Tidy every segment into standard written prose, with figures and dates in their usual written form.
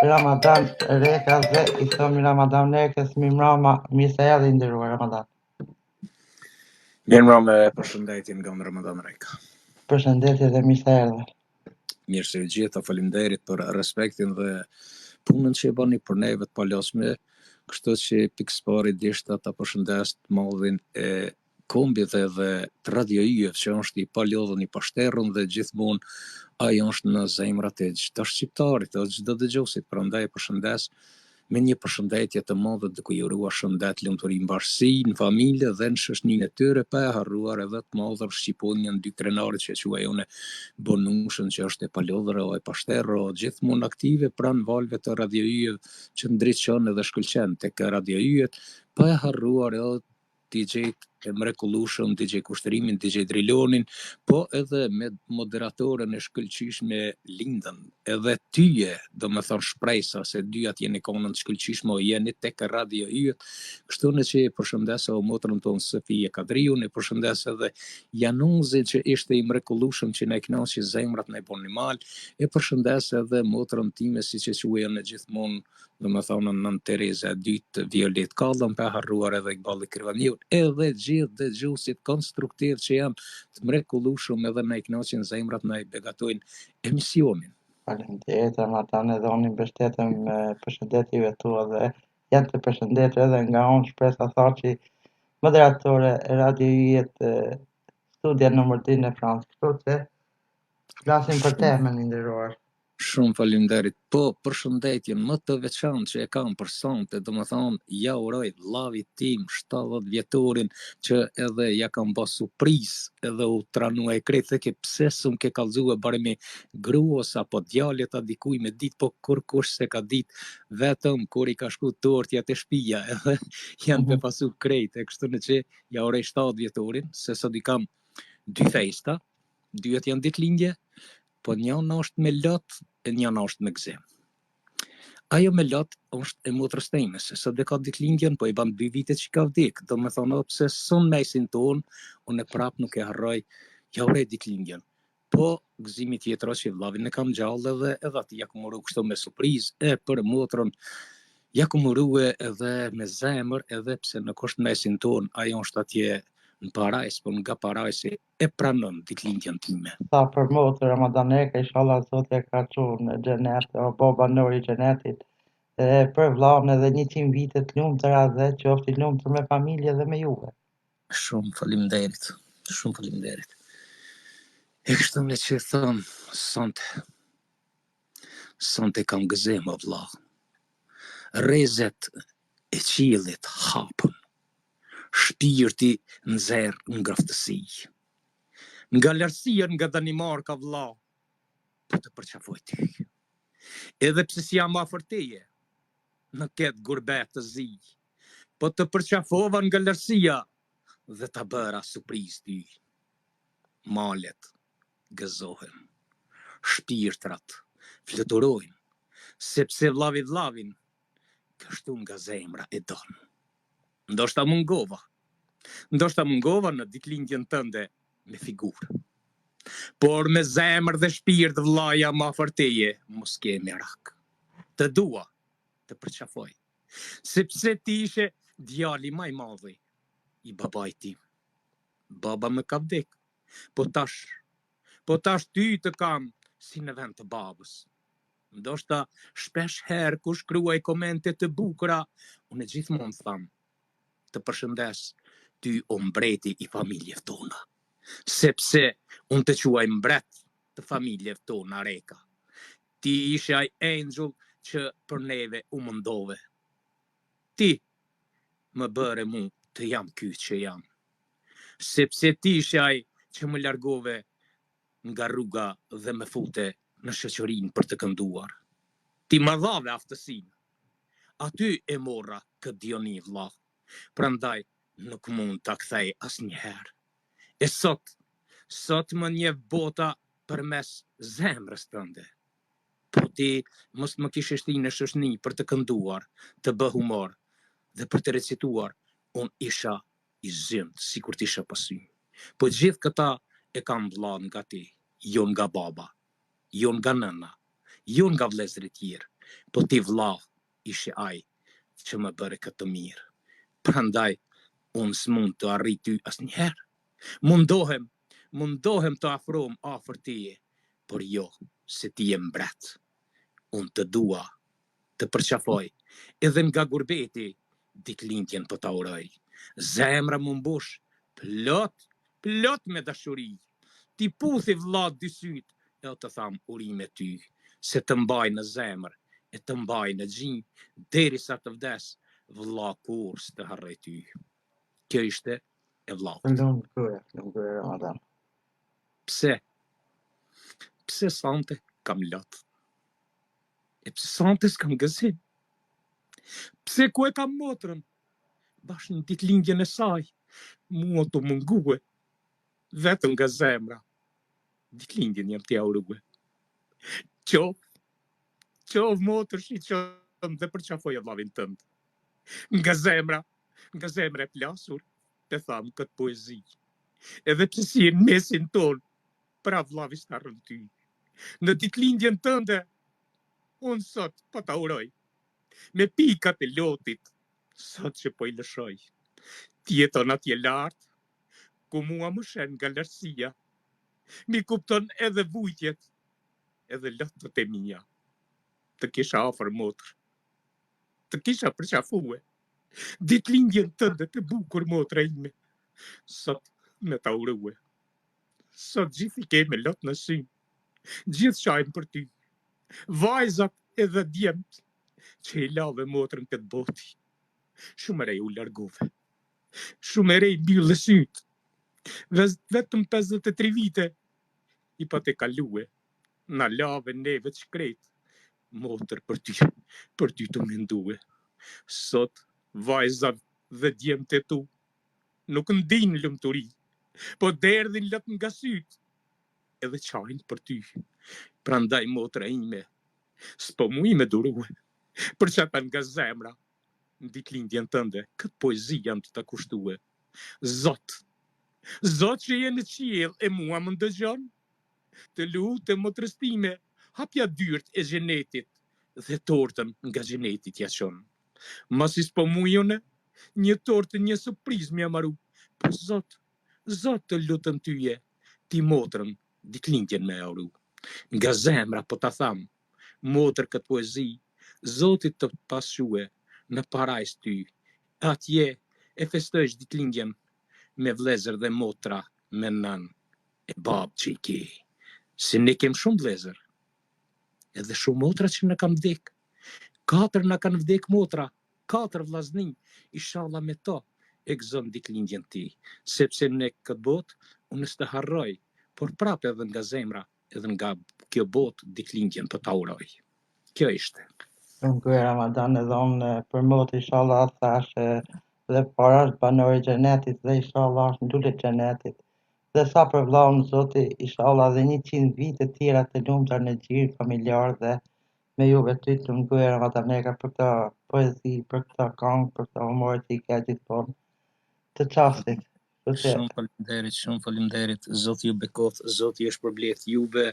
Ramadan Reka dhe I thomi Ramadan Rekës, mirë se erdhi nderuar Ramadan. Mirë me përshëndetje nga Ramadan Reka. Përshëndetje dhe mirë se erdhe. Mirë se gjitha, faleminderit për respektin dhe punën që e bani për neve të palosme, kështu që pikëspari dishta ta përshëndes të madhin e kombit dhe të Radio Yjet që është I palodhën I pashterrën dhe gjithmonë ai është në zemrat e çdo shqiptarit, të çdo dëgjuesit, prandaj përshëndes me një përshëndetje të madhe duke I urua shëndet, lumturi, mbarësi në familje dhe në shoqërinë e tyre, pa e harruar edhe të madhër shqiponjën dy krenarit që quaj unë Bonushën që është e palodhër o e pashterë o gjithmonë aktive pranë valve të Radio Yjet që ndriçon edhe shkëlqen tek Radio Yjet, pa e harruar edhe DJ e mrekullueshëm, DJ Kushtërimin, DJ Drilonin, po edhe me moderatorën e shkëlqyeshme Lindën, edhe tyje, do me thonë shpresa, se dyjat jeni konën të shkëlqyeshme, o jeni tek Radio Yjet, kështu në që e përshëndes o motrën tonë Sofia Kadriun, e përshëndes edhe Januzin që ishte I mrekullueshëm që ne kënaqi zemrat në boni mal, e përshëndes edhe motrën time si që quajën në gjithmonë, do me thonë Nën Tereza dytë Violet Kallën, pa harruar edhe Iqballi Krivaniu, edhe gjithë dëgjuesit konstruktiv që janë të mrekullueshëm edhe na I kënaqin zemrat, na I begatojnë emisionin. Faleminderit Ramadan, edhe unë mbështetem përshëndetjeve tua dhe janë të përshëndetur edhe nga unë shpresa Thaçi, moderatore e Radio Yjet studia numër 2 në Francë. Kështu që flasim për temën I nderuar. Shumë faleminderit. Po, përshëndetjen më të veçantë që e kam për sonte, domethënë ja uroj vllavit tim 70 vjetorin që edhe ja kam bë surprizë, edhe u tranuaj krejt se ke pse s'm ke kallzuar bare me gruas apo djalet a dikuj me ditë, po kur kush se ka ditë vetëm kur I ka shku tortja te shtëpia, edhe janë befasu krejt, e kështu në që ja uroj 70 vjetorin, se sot I kam 2 festa, dyat janë ditëlindje, po njëna është me lot e njëna është me gzim. Ajo me lot është e motrës time, se sot e ka ditëlindjen, po I ban 2 vite që ka vdek, do me thonë pse son mesin ton, unë e prap nuk e harroj, ja uroj ditëlindjen. Po gzimi tjetër që vllavin e kam gjallë edhe aty ja kumuru kështu me surprizë, e për motrën ja kumurue edhe me zemër, edhe pse nuk është mesin ton, ajo është atje në Parajs, po nga Parajsi e pranon ditëlindjen time. Sa për motrë Ramadan Reka, inshallah Zoti e ka çuar në xhenet, o baba nori I xhenetit. Për vllahun edhe 100 vite të lumtura dhe qoftë I lumtur me familje dhe me juve. Shumë faleminderit. Shumë faleminderit. E kështu me që thëmë, sonte kam gëzim o vllah. Rezet e qiellit hapën. Shpirti nxerr ngroftësi. Nga lartësia nga Danimarka vlla, po të përqafoj ty. Edhe pse si jam afër teje, në ketë gurbet të zi, po të përqafova nga lartësia dhe ta bëra surprizë ty. Malet gëzohen, shpirtrat fluturojnë, sepse vllavin, kështu nga zemra e don. Ndoshta mungova në ditëlindjen tënde me figurë. Por me zemër dhe shpirt vllaja ma afër teje, mos ke merak. Të dua, të përqafoj, sepse ti ishe djali më I madhi I babait tim. Baba më ka vdek, po tash ty të kam si në vend të babës. Ndoshta shpesh herë kur shkruaj komente të bukura, unë gjithmonë tham, të përshëndes ty o mbreti I familjeve tona. Sepse unë të quaj mbret të familjeve tona Reka. Ti ishe ai angel që për neve u mëndove. Ti më bëre mu të jam ky që jam. Sepse ti ishe ai që më largove nga rruga dhe më fute në shoqërinë për të kënduar. Ti më dhave aftësinë. Aty e morra këtë dioni vlla. Prandaj nuk mund ta kthej asnjëherë. E sot më njeh bota përmes zemrës tënde. Po ti mos më kishe shtinë në shoshni për të kënduar, të bë humor dhe për të recituar, unë isha I zymt sikur t'isha pasy. Po gjithë këta e kam vlla nga ti, jo nga baba, jo nga nëna, jo nga vëllezërit tjerë, po ti vlla ishe ai që më bëre këtë mirë. Prandaj, unë s'mund të arrit ty asnjëherë. Mundohem të afrohem afër teje, por jo se ti je mbret. Unë të dua të përqafoj, edhe nga gurbeti, ditëlindjen po ta uroj. Zemra më mbush, plot me dashuri. Ti puthi vlla dy syt, e të tham urime ty, se të mbaj në zemër, e të mbaj në gjinj, derisa të vdes, vlla kur s'të harroj ty. Kjo ishte e vllaut. Lumë kërë Ramadan. Pse? Pse sante kam lot? E pse sante s'kam gëzim? Pse ku e kam motrën? Bash në ditëlindjen e saj, mua të mungue, vetëm nga zemra. Ditëlindjen jam t'ja urugue. Qov motër shiqëm dhe përqafoj vllavin tënd. Nga zemra e plasur, te tham këtë poezi. Edhe pse si e mesin ton, pra vllavi s'tarrën ty. Në ditëlindjen tënde, unë sot po ta uroj. Me pikat e lotit, sot që po I lëshoj. Ti jeton atje lart, ku mua më shen nga lartësia. Mi kupton edhe vujtjet, edhe lotët e mia. Të kisha afër motër, të kisha përqafue. Ditëlindjen tënde të bukur motra ime, sot me ta urue. Sot gjithi keme lot në sy, gjithë shajnë për ty. Vajzat edhe djemt, që I lave motrën këtë boti. Shumë rej u largove, shumë rej mbyllë syt. Vetëm 53 vite, I pa te kalue, na lave neve të shkret, motër për ty të mendue. Sot, vajzat dhe djemt e tu, nuk ndin lumturi, po derdhin lot nga syt, edhe qajnë për ty. Prandaj motra ime, s'po mu I me durue, për çata nga zemra, në ditëlindjen tënde, këtë poezi jam të ta kushtue. Zot që je në qiell e mua më ndëgjon, të lutem motrës time, hapja dyert e xhenetit, dhe tortën nga xhenetit ja çon. Mos I s'po mujone, një tortë, një surprizë m'ja maru, po Zot të lutem tyje, ti motrën ditëlindjen me auru. Nga zemra po ta tham, motër këtë poezi, Zotit të pasque në parajs ty, atje e festojsh ditëlindjen me vlezër dhe motra, me nën e bab që I ke. Se ne kem shumë vlezër, edhe shumë motra që në kam vdek. 4 në kanë vdek motra, 4 vllazni, inshallah me to e gëzon ditëlindjen ti, sepse ne këtë botë unë s'të harroj, por prapë edhe nga zemra, edhe nga kjo botë ditëlindjen po ta uroj. Kjo ishte. Lumë kërë Ramadan edhe unë për motë inshallah thash dhe para është banori xhenetit dhe inshallah është ndulë xhenetit. Dhe sa për vllaun Zoti inshallah dhe 100 vite tjera të lumtura në gjirë familjar dhe me juve ty të mbyllë Ramadaneka për këtë poezi, për këtë këngë, për këtë humor që I ke gjithmonë të çastit. Shumë faleminderit, Zoti ju bekoft, Zoti ju shpërblet juve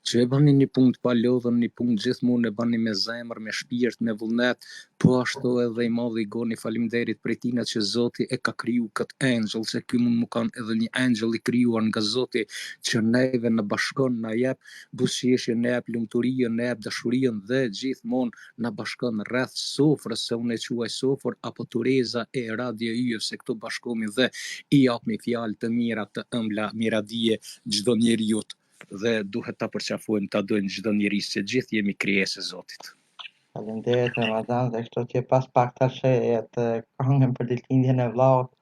që e bani një punë pa lodhën, një punë gjithmonë e bani me zemër, me shpirt, me vullnet, po ashtu edhe I madh I goni faleminderit prej tina që Zoti e ka kriju këtë engjëll, se ky mund më kanë edhe një engjëll I krijuar nga Zoti që neve në bashkon na jep buzëqeshje, na jep lumturinë, na jep dashurinë dhe gjithmonë na bashkon rreth sofrës, se unë e quaj sofër apo tureza e radio yje, se këtu bashkohemi dhe I japmi fjalë të mira, të ëmbla, miradije çdo njeriu dhe duhet ta përqafojmë, ta dojmë çdo njeri se gjithë jemi krijesë e Zotit. Faleminderit Ramadan dhe kështu që pas pak tash jetë këngën për ditëlindjen e vllaut